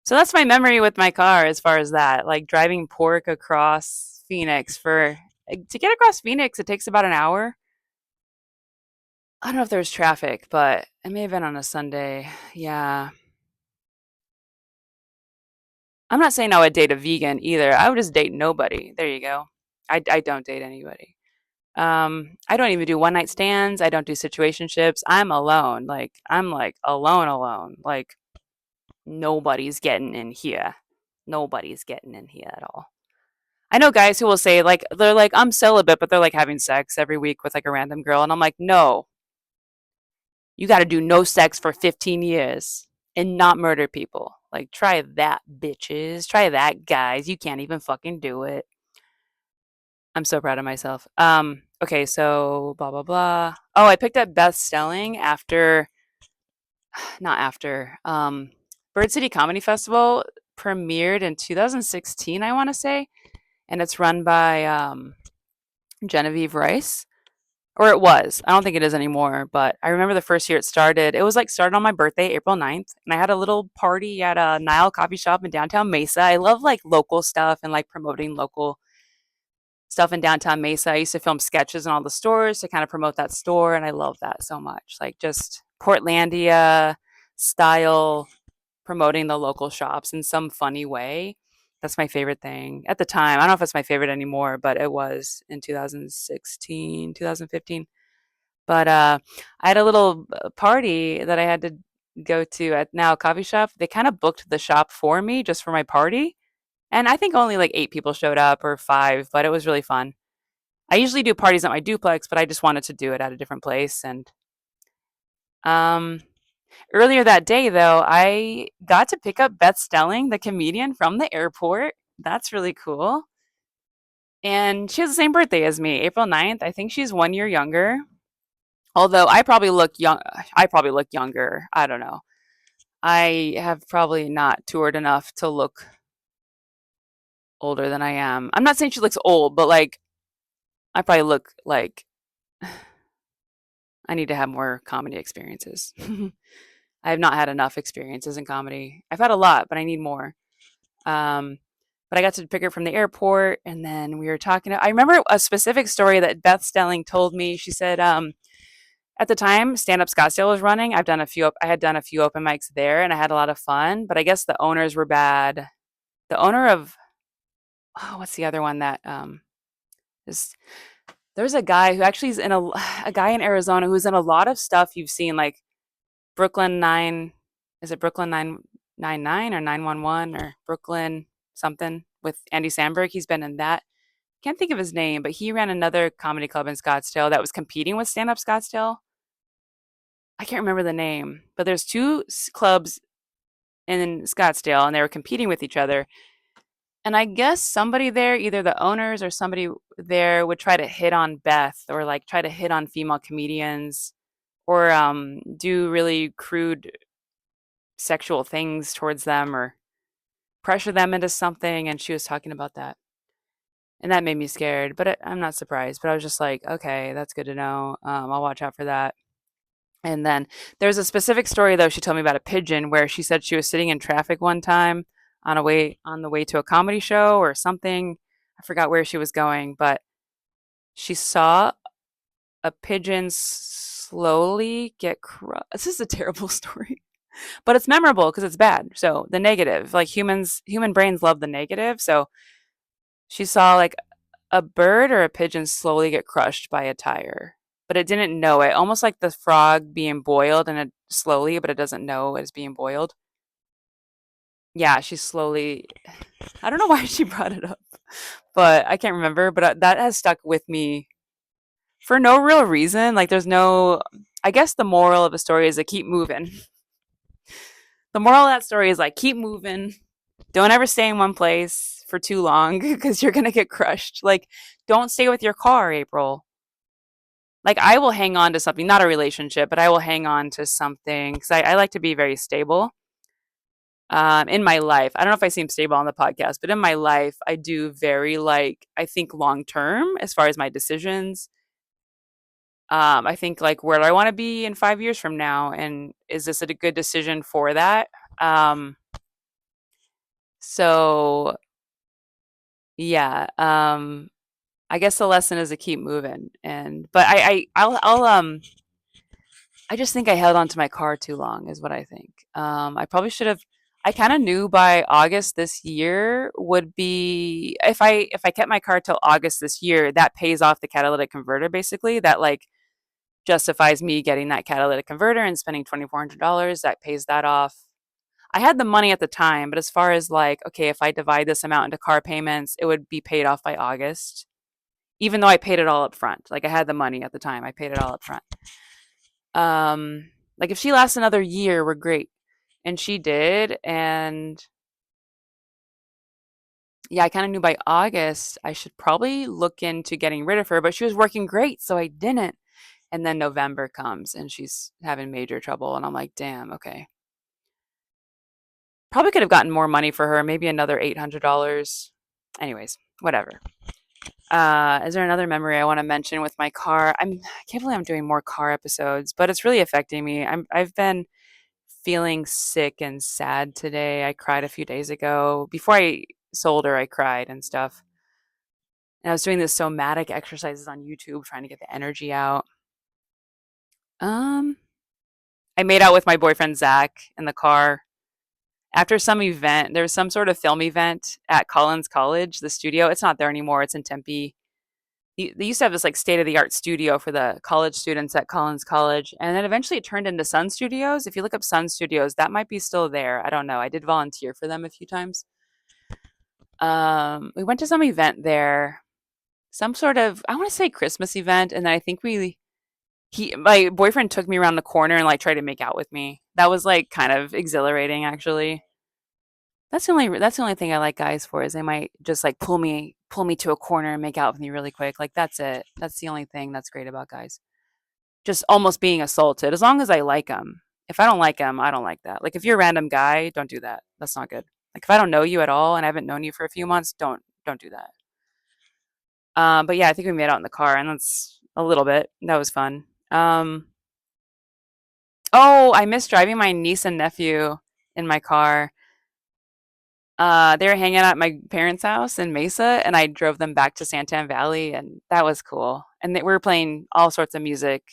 So that's my memory with my car as far as that, like driving pork across Phoenix to get across Phoenix, it takes about an hour. I don't know if there was traffic, but it may have been on a Sunday. Yeah. I'm not saying I would date a vegan either. I would just date nobody. There you go. I don't date anybody. I don't even do one night stands. I don't do situationships. I'm alone. Like, I'm like alone, alone. Like, nobody's getting in here. Nobody's getting in here at all. I know guys who will say, like, they're like, I'm celibate, but they're like having sex every week with like a random girl. And I'm like, no, you got to do no sex for 15 years and not murder people. Like, try that, bitches. Try that, guys. You can't even fucking do it. I'm so proud of myself. Okay, so blah blah blah. Oh, I picked up Beth Stelling after, not after. Bird City Comedy Festival premiered in 2016, I want to say, and it's run by Genevieve Rice, or it was. I don't think it is anymore, but I remember the first year it started. It was like started on my birthday, April 9th, and I had a little party at a Nile coffee shop in downtown Mesa. I love like local stuff and like promoting local stuff in downtown Mesa. I used to film sketches in all the stores to kind of promote that store, and I love that so much. Like, just Portlandia style, promoting the local shops in some funny way. That's my favorite thing at the time. I don't know if it's my favorite anymore, but it was in 2016, 2015. But I had a little party that I had to go to at now coffee shop. They kind of booked the shop for me just for my party. And I think only like 8 people showed up, or five, but it was really fun. I usually do parties at my duplex, but I just wanted to do it at a different place. And um, earlier that day, though, I got to pick up Beth Stelling, the comedian, from the airport. That's really cool. And she has the same birthday as me, April 9th. I think she's 1 year younger. Although I probably look younger. I don't know. I have probably not toured enough to look older than I am. I'm not saying she looks old, but like, I probably look like I need to have more comedy experiences. I have not had enough experiences in comedy. I've had a lot, but I need more. Um, but I got to pick her from the airport, and then we were talking. I remember a specific story that Beth Stelling told me. She said, at the time, Stand Up Scottsdale was running. I had done a few open mics there, and I had a lot of fun. But I guess the owners were bad. The owner of, oh, what's the other one that is? There's a guy who actually is in a guy in Arizona who's in a lot of stuff you've seen, like Brooklyn Nine. Is it Brooklyn 999 or 911 or Brooklyn something with Andy Samberg? He's been in that. Can't think of his name, but he ran another comedy club in Scottsdale that was competing with Stand Up Scottsdale. I can't remember the name, but there's two clubs in Scottsdale, and they were competing with each other. And I guess somebody there, either the owners or somebody there, would try to hit on Beth, or like try to hit on female comedians, or do really crude sexual things towards them, or pressure them into something. And she was talking about that. And that made me scared, but I'm not surprised. But I was just like, okay, that's good to know. I'll watch out for that. And then there's a specific story, though, she told me about a pigeon, where she said she was sitting in traffic one time on the way to a comedy show or something. I forgot where she was going, but she saw a pigeon slowly get crushed. This is a terrible story, but it's memorable because it's bad. So the negative, like human brains love the negative. So she saw like a bird or a pigeon slowly get crushed by a tire, but it didn't know it. Almost like the frog being boiled and it slowly, but it doesn't know it's being boiled. Yeah, she slowly. I don't know why she brought it up, but I can't remember. But that has stuck with me for no real reason. Like, there's no. I guess the moral of the story is to keep moving. The moral of that story is like keep moving. Don't ever stay in one place for too long because you're gonna get crushed. Like, don't stay with your car, April. Like, I will hang on to something, not a relationship, but I will hang on to something because I like to be very stable. In my life, I don't know if I seem stable on the podcast, but in my life, I do very like I think long term as far as my decisions. I think like where do I want to be in 5 years from now, and is this a good decision for that? Um, so yeah, I guess the lesson is to keep moving, and but I just think I held on to my car too long, is what I think. I probably should have. I kind of knew by August this year would be if I kept my car till August this year, that pays off the catalytic converter basically. That like justifies me getting that catalytic converter and spending $2,400. That pays that off. I had the money at the time, but as far as like, okay, if I divide this amount into car payments, it would be paid off by August, even though I paid it all up front. Like, I had the money at the time, I paid it all up front. Like if she lasts another year, we're great. And she did. And yeah, I kind of knew by August I should probably look into getting rid of her, but she was working great. So I didn't. And then November comes and she's having major trouble. And I'm like, damn, okay. Probably could have gotten more money for her, maybe another $800. Anyways, whatever. Is there another memory I want to mention with my car? I can't believe I'm doing more car episodes, but it's really affecting me. I've been feeling sick and sad today. I cried a few days ago. Before I sold her, I cried and stuff. And I was doing this somatic exercises on YouTube trying to get the energy out. Um, I made out with my boyfriend Zach in the car after some event. There was some sort of film event at Collins College, the studio. It's not there anymore. It's in Tempe. They used to have this like state of the art studio for the college students at Collins College, and then eventually it turned into Sun Studios. If you look up Sun Studios, that might be still there. I don't know. I did volunteer for them a few times. We went to some event there, some sort of I want to say Christmas event, and then I think we he my boyfriend took me around the corner and like tried to make out with me. That was like kind of exhilarating, actually. That's the only thing I like guys for is they might just like pull me to a corner and make out with me really quick. Like, that's it. That's the only thing that's great about guys. Just almost being assaulted as long as I like them. If I don't like them, I don't like that. Like, if you're a random guy, don't do that. That's not good. Like, if I don't know you at all and I haven't known you for a few months, don't do that. But yeah, I think we made out in the car, and that's a little bit. That was fun. Oh, I miss driving my niece and nephew in my car. They were hanging out at my parents' house in Mesa, and I drove them back to Santan Valley, and that was cool. And we were playing all sorts of music.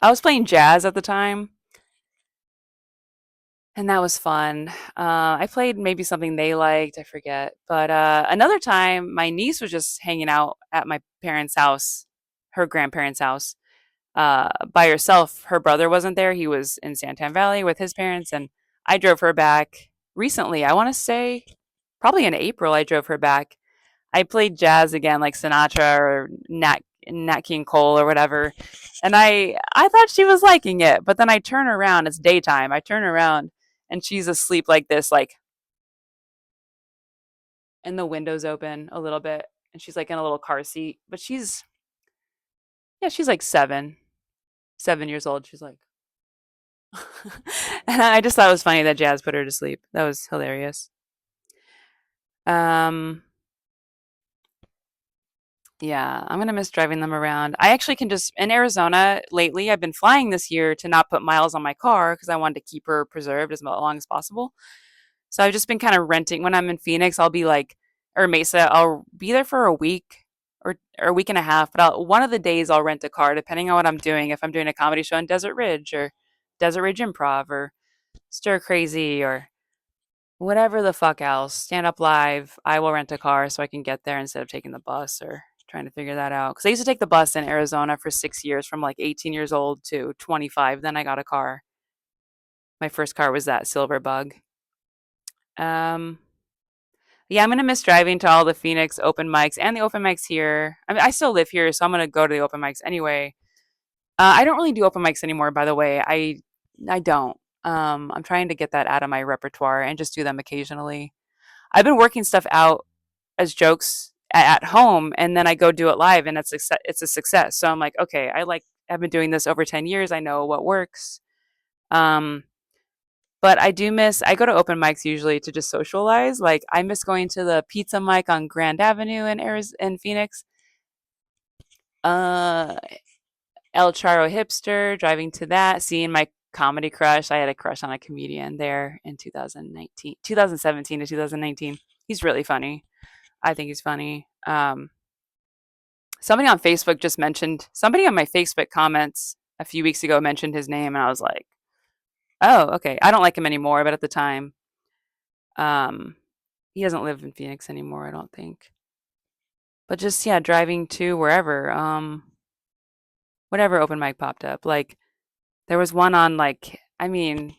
I was playing jazz at the time, and that was fun. I played maybe something they liked, I forget. But another time, my niece was just hanging out at my parents' house, her grandparents' house, by herself. Her brother wasn't there. He was in Santan Valley with his parents, and I drove her back recently. I want to say probably in April, I drove her back. I played jazz again, like Sinatra or Nat King Cole or whatever, and I thought she was liking it. But then I turn around, it's daytime. I turn around and she's asleep like this, like, and the windows open a little bit, and she's like in a little car seat. But yeah, she's like 7 years old. She's like, and I just thought it was funny that Jazz put her to sleep. That was hilarious. Um, Yeah, I'm gonna miss driving them around. I actually can just in Arizona lately, I've been flying this year to not put miles on my car because I wanted to keep her preserved as long as possible. So I've just been kind of renting when I'm in Phoenix, I'll be like or Mesa, I'll be there for a week or a week and a half. But one of the days I'll rent a car, depending on what I'm doing. If I'm doing a comedy show in Desert Ridge or Desert Ridge Improv or Stir Crazy or whatever the fuck else, stand up live, I will rent a car so I can get there instead of taking the bus or trying to figure that out. Because I used to take the bus in Arizona for 6 years, from like 18 years old to 25. Then I got a car. My first car was that Silver Bug. Um, yeah, I'm gonna miss driving to all the Phoenix open mics and the open mics here. I mean, I still live here, so I'm gonna go to the open mics anyway. I don't really do open mics anymore, by the way. I don't. I'm trying to get that out of my repertoire and just do them occasionally. I've been working stuff out as jokes at home, and then I go do it live, and it's a success. So I'm like, okay, I've been doing this over 10 years. I know what works. Um, but I do miss. I go to open mics usually to just socialize. Like I miss going to the pizza mic on Grand Avenue in Phoenix. Uh, El Charo Hipster, driving to that, seeing my comedy crush. I had a crush on a comedian there in 2019, 2017 to 2019. He's really funny. I think he's funny. Somebody on Facebook just mentioned, somebody on my Facebook comments a few weeks ago mentioned his name, and I was like, oh, okay. I don't like him anymore, but at the time, um, he doesn't live in Phoenix anymore, I don't think. But just, yeah, driving to wherever, whatever open mic popped up. Like, there was one on, like, I mean,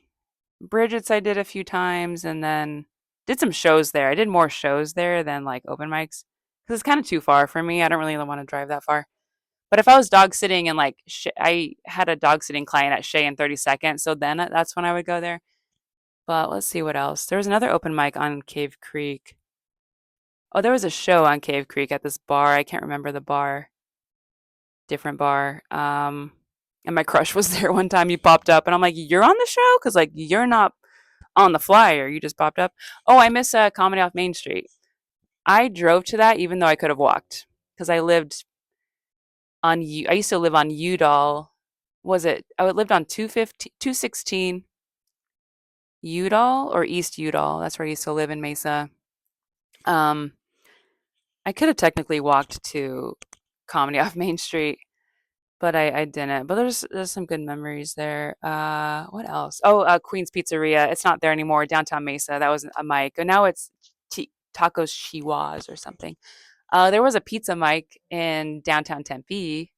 Bridget's I did a few times, and then did some shows there. I did more shows there than like open mics because it's kind of too far for me. I don't really want to drive that far. But if I was dog sitting and like I had a dog sitting client at Shea in 30 seconds, so then that's when I would go there. But let's see what else. There was another open mic on Cave Creek. Oh, there was a show on Cave Creek at this bar. I can't remember the bar. Different bar. And my crush was there one time. He popped up, and I'm like, "You're on the show?" Because like you're not on the flyer. You just popped up. Oh, I miss Comedy Off Main Street. I drove to that even though I could have walked because I lived on I used to live on Udall. Was it? I lived on 215, 216 Udall or East Udall. That's where I used to live in Mesa. Um, I could have technically walked to Comedy Off Main Street, but I didn't. But there's some good memories there. What else? Oh, Queen's Pizzeria. It's not there anymore. Downtown Mesa. That was a mic. And now it's Tacos Chihuahuas or something. There was a pizza mic in downtown Tempe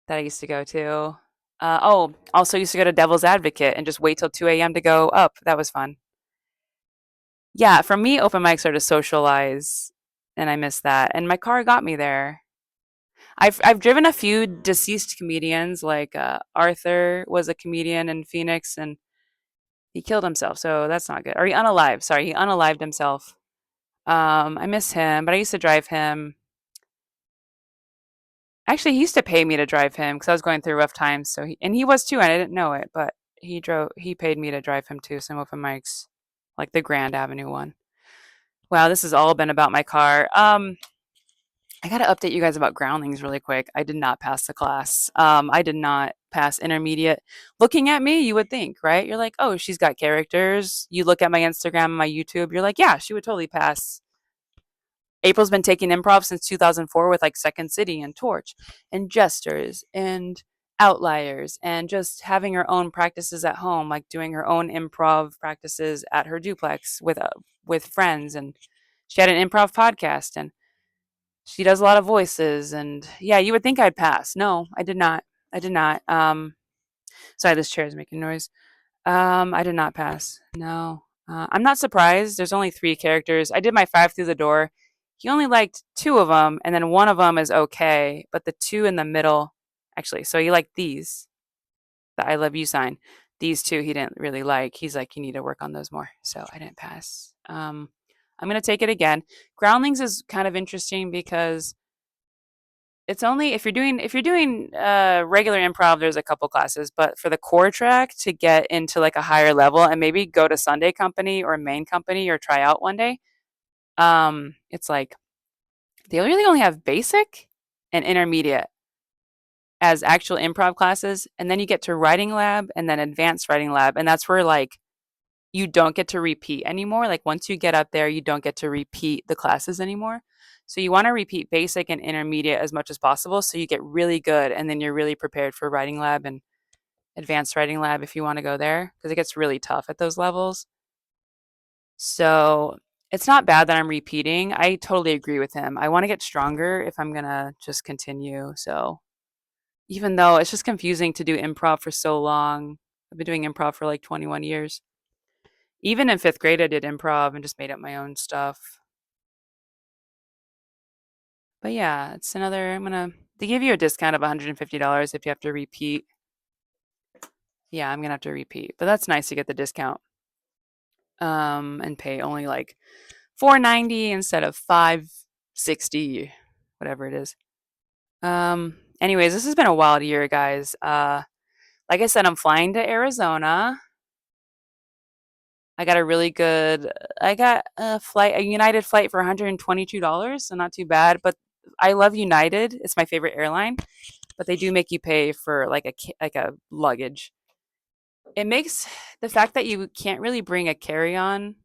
that I used to go to. Also used to go to Devil's Advocate and just wait till 2 a.m. to go up. That was fun. Yeah, for me, open mics are to socialize, and I miss that. And my car got me there. I've driven a few deceased comedians, like Arthur was a comedian in Phoenix, and he killed himself, so that's not good. Or he unalived. Sorry, he unalived himself. I miss him, but I used to drive him. Actually, he used to pay me to drive him because I was going through rough times. And he was too, and I didn't know it, but he paid me to drive him to some open mics, like the Grand Avenue one. Wow, this has all been about my car. I got to update you guys about groundlings really quick. I did not pass the class. I did not pass intermediate. Looking at me, you would think, right? You're like, oh, she's got characters. You look at my Instagram and my YouTube, you're like, yeah, she would totally pass. April's been taking improv since 2004 with like Second City and Torch and Jesters and Outliers and just having her own practices at home, like doing her own improv practices at her duplex with friends. And she had an improv podcast and she does a lot of voices. And yeah, you would think I'd pass. No, I did not. I did not. Sorry, this chair is making noise. I did not pass. No. I'm not surprised. There's only 3 characters. I did my 5 through the door. He only liked 2 of them, and then one of them is okay, but the 2 in the middle, actually, so he liked these, the I love you sign. These 2 he didn't really like. He's like, you need to work on those more. So I didn't pass. I'm gonna take it again. Groundlings is kind of interesting because it's only if you're doing regular improv, there's a couple classes, but for the core track to get into like a higher level and maybe go to Sunday company or main company or try out one day, it's like they really only have basic and intermediate as actual improv classes, and then you get to writing lab and then advanced writing lab, and that's where like you don't get to repeat anymore. Like once you get up there, you don't get to repeat the classes anymore. So you want to repeat basic and intermediate as much as possible so you get really good and then you're really prepared for writing lab and advanced writing lab if you want to go there because it gets really tough at those levels. So it's not bad that I'm repeating. I totally agree with him. I want to get stronger if I'm going to just continue. So even though it's just confusing to do improv for so long, I've been doing improv for like 21 years. Even in fifth grade, I did improv and just made up my own stuff. But yeah, it's another. They give you a discount of $150 if you have to repeat. Yeah, I'm gonna have to repeat, but that's nice to get the discount. And pay only like 490 instead of 560, whatever it is. Anyways, this has been a wild year, guys. Like I said, I'm flying to Arizona. I got a really good I got a United flight for $122, so not too bad, but I love United. It's my favorite airline, but they do make you pay for like a luggage. It makes the fact that you can't really bring a carry-on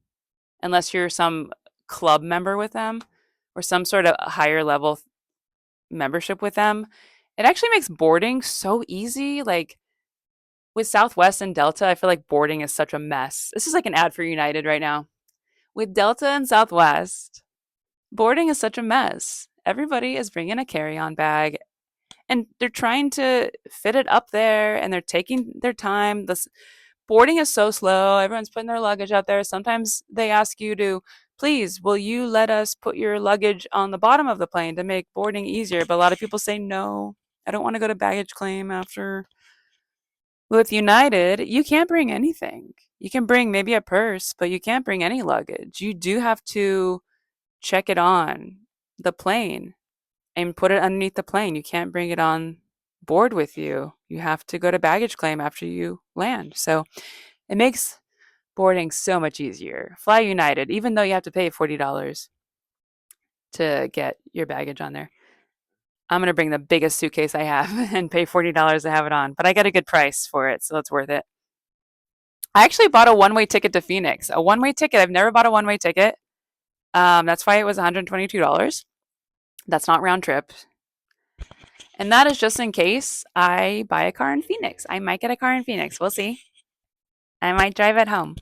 unless you're some club member with them or some sort of higher level membership with them. It actually makes boarding so easy. Like with Southwest and Delta, I feel like boarding is such a mess. This is like an ad for United right now. With Delta and Southwest, boarding is such a mess. Everybody is bringing a carry-on bag and they're trying to fit it up there and they're taking their time. The boarding is so slow. Everyone's putting their luggage out there. Sometimes they ask you to, please, will you let us put your luggage on the bottom of the plane to make boarding easier? But a lot of people say no. I don't want to go to baggage claim after. With United, you can't bring anything. You can bring maybe a purse, but you can't bring any luggage. You do have to check it on the plane and put it underneath the plane. You can't bring it on board with you. You have to go to baggage claim after you land. So it makes boarding so much easier. Fly United, even though you have to pay $40 to get your baggage on there. I'm going to bring the biggest suitcase I have and pay $40 to have it on, but I get a good price for it, so it's worth it. I actually bought a one-way ticket to Phoenix. A one-way ticket. I've never bought a one-way ticket. That's why it was $122. That's not round trip. And that is just in case I buy a car in Phoenix. I might get a car in Phoenix. We'll see. I might drive it home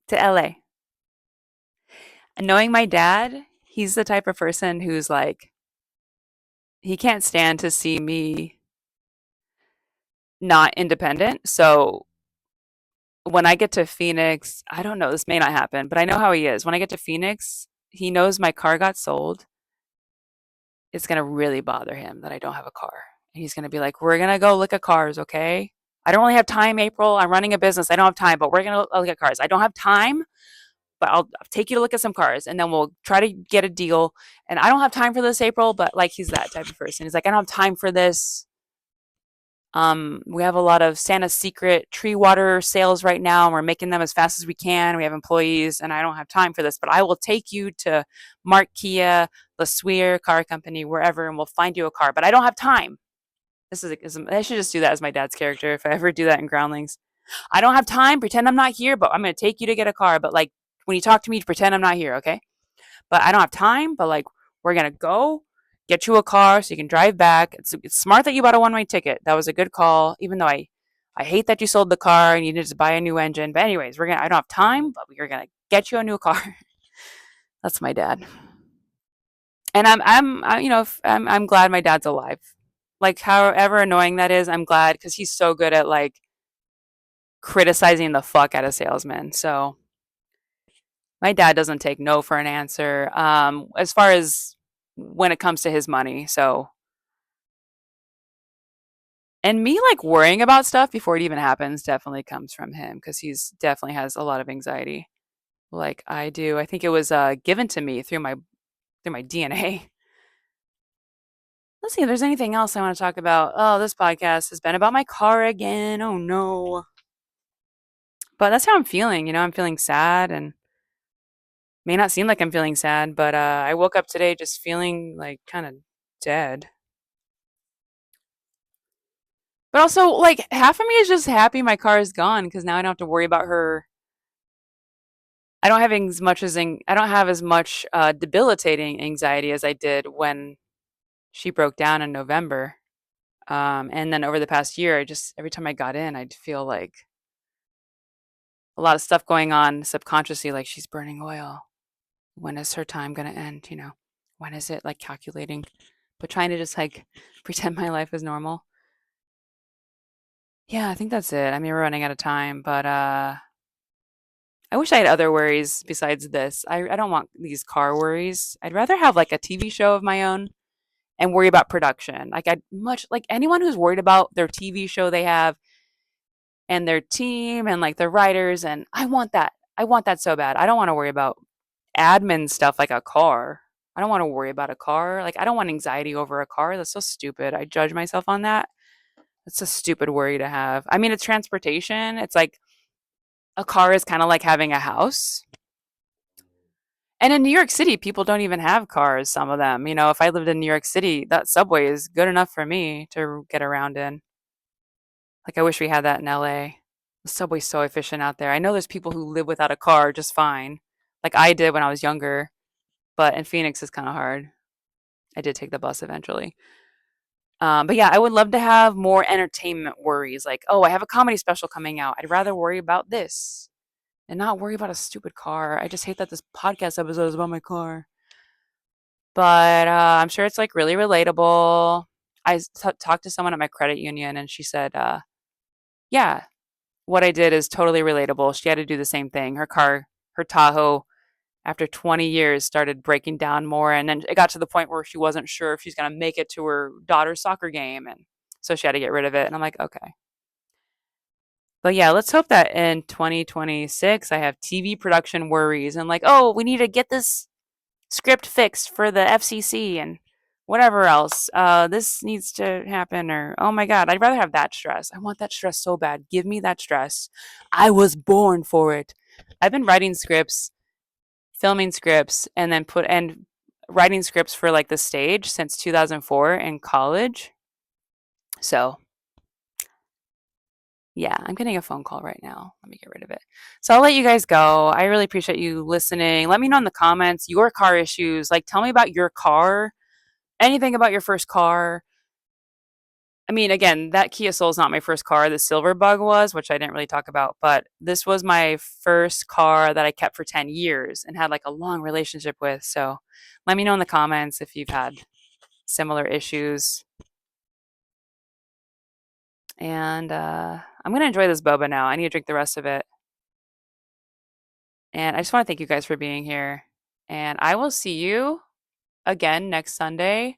to LA. And knowing my dad, he's the type of person who's like, he can't stand to see me not independent. So when I get to Phoenix, I don't know, this may not happen, but I know how he is. When I get to Phoenix, he knows my car got sold. It's going to really bother him that I don't have a car. And he's going to be like, we're going to go look at cars, okay? I don't really have time, April. I'm running a business. I don't have time, but we're going to look at cars. I don't have time, but I'll take you to look at some cars and then we'll try to get a deal. And I don't have time for this, April, but like he's that type of person. He's like, I don't have time for this. We have a lot of Santa's Secret tree water sales right now, and we're making them as fast as we can. We have employees, and I don't have time for this, but I will take you to Mark Kia, the Sweer Car Company, wherever, and we'll find you a car. But I don't have time. I should just do that as my dad's character if I ever do that in Groundlings. I don't have time. Pretend I'm not here, but I'm going to take you to get a car. But like when you talk to me, pretend I'm not here, okay? But I don't have time. But like we're going to go get you a car so you can drive back. It's smart that you bought a one-way ticket. That was a good call, even though I hate that you sold the car and you needed to buy a new engine. But anyways, I don't have time, but we're gonna get you a new car. That's my dad. And I'm glad my dad's alive. Like however annoying that is, I'm glad because he's so good at like criticizing the fuck out of salesmen. So my dad doesn't take no for an answer. As far as when it comes to his money. So and me like worrying about stuff before it even happens definitely comes from him because he's definitely has a lot of anxiety like I do. I think it was given to me through my DNA. Let's see if there's anything else I want to talk about. Oh, this podcast has been about my car again. Oh no. But that's how I'm feeling. I'm feeling sad and may not seem like I'm feeling sad, but I woke up today just feeling like kind of dead. But also, like, half of me is just happy my car is gone because now I don't have to worry about her I don't have as much debilitating anxiety as I did when she broke down in November. And then over the past year, I just every time I got in, I'd feel like a lot of stuff going on subconsciously, like she's burning oil. When is her time gonna end? When is it? Like calculating, but trying to just like pretend my life is normal. Yeah, I think that's it. I mean, we're running out of time, but I wish I had other worries besides this. I don't want these car worries. I'd rather have like a TV show of my own and worry about production. Like I'd much like anyone who's worried about their TV show they have and their team and like their writers, and I want that. I want that so bad. I don't want to worry about admin stuff like a car. I don't want to worry about a car. Like I don't want anxiety over a car. That's so stupid. I judge myself on that. That's a stupid worry to have. I mean, it's transportation. It's like a car is kind of like having a house. And in New York City, people don't even have cars, some of them. If I lived in New York City, that subway is good enough for me to get around in. Like, I wish we had that in LA. The subway's so efficient out there. I know there's people who live without a car just fine, like I did when I was younger, but in Phoenix, it's kind of hard. I did take the bus eventually. But yeah, I would love to have more entertainment worries. Like, oh, I have a comedy special coming out. I'd rather worry about this and not worry about a stupid car. I just hate that this podcast episode is about my car. But I'm sure it's like really relatable. Talked to someone at my credit union and she said, yeah, what I did is totally relatable. She had to do the same thing. Her Tahoe, after 20 years, started breaking down more. And then it got to the point where she wasn't sure if she's going to make it to her daughter's soccer game. And so she had to get rid of it. And I'm like, okay. But yeah, let's hope that in 2026, I have TV production worries and like, oh, we need to get this script fixed for the FCC and whatever else. This needs to happen, or oh my God, I'd rather have that stress. I want that stress so bad. Give me that stress. I was born for it. I've been writing scripts, filming scripts, and writing scripts for like the stage since 2004 in college. So yeah, I'm getting a phone call right now. Let me get rid of it. So I'll let you guys go. I really appreciate you listening. Let me know in the comments your car issues. Like, tell me about your car, anything about your first car. I mean, again, that Kia Soul is not my first car. The Silver Bug was, which I didn't really talk about, but this was my first car that I kept for 10 years and had like a long relationship with. So let me know in the comments if you've had similar issues. And I'm going to enjoy this boba now. I need to drink the rest of it. And I just want to thank you guys for being here. And I will see you again next Sunday.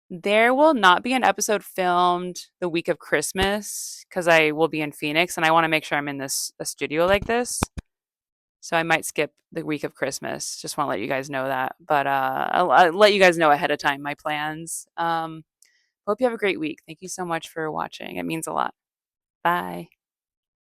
There will not be an episode filmed the week of Christmas because I will be in Phoenix and I want to make sure I'm in a studio like this. So I might skip the week of Christmas. Just want to let you guys know that. But I'll let you guys know ahead of time my plans. Hope you have a great week. Thank you so much for watching. It means a lot. Bye.